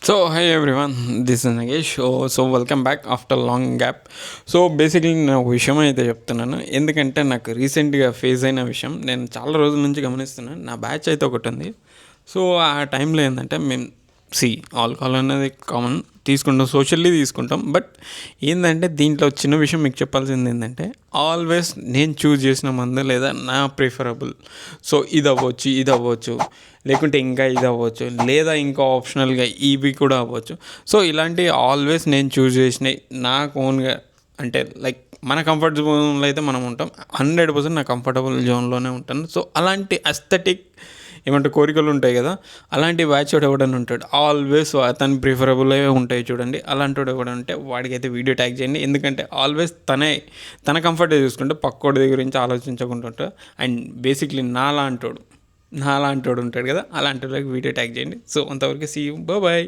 So hi everyone, this is Nagesh. So welcome back after long gap. So basically నేను ఒక విషయం అయితే చెప్తున్నాను, ఎందుకంటే నాకు రీసెంట్గా ఫేస్ అయిన విషయం నేను చాలా రోజుల నుంచి గమనిస్తున్నాను. నా బ్యాచ్ అయితే ఒకటి ఉంది. సో ఆ టైంలో ఏంటంటే మేము ఆల్కహాల్ అనేది కామన్ తీసుకుంటాం, సోషల్లీ తీసుకుంటాం. బట్ ఏంటంటే దీంట్లో చిన్న విషయం మీకు చెప్పాల్సింది ఏంటంటే, ఆల్వేస్ నేను చూస్ చేసిన మందు లేదా నా ప్రిఫరబుల్. సో ఇది అవ్వచ్చు, లేకుంటే ఇంకా ఇది అవ్వచ్చు, లేదా ఇంకా ఆప్షనల్గా ఇవి కూడా అవ్వచ్చు. సో ఇలాంటి ఆల్వేస్ నేను చూస్ చేసినవి నాకు ఓన్గా, అంటే లైక్ మన కంఫర్ట్ జోన్లో అయితే మనం ఉంటాం. 100% నా కంఫర్టబుల్ జోన్లోనే ఉంటాను. సో అలాంటి అస్థెటిక్ ఏమంటే కోరికలు ఉంటాయి కదా, అలాంటి బ్యాచ్ వాడు ఎవడని ఉంటాడు ఆల్వేస్, అతని ప్రిఫరబుల్ ఉంటాయి చూడండి. అలాంటి వాడు ఎవడ ఉంటే వాడికైతే వీడియో ట్యాగ్ చేయండి. ఎందుకంటే ఆల్వేస్ తన కంఫర్ట్ చూసుకుంటే పక్కోడి గురించి ఆలోచించకుండా ఉంటాడు. అండ్ బేసిక్లీ నాలాంటోడు ఉంటాడు కదా, అలాంటి వాళ్ళకి వీడియో ట్యాగ్ చేయండి. సో అంతవరకు సీ యూ, బాయ్.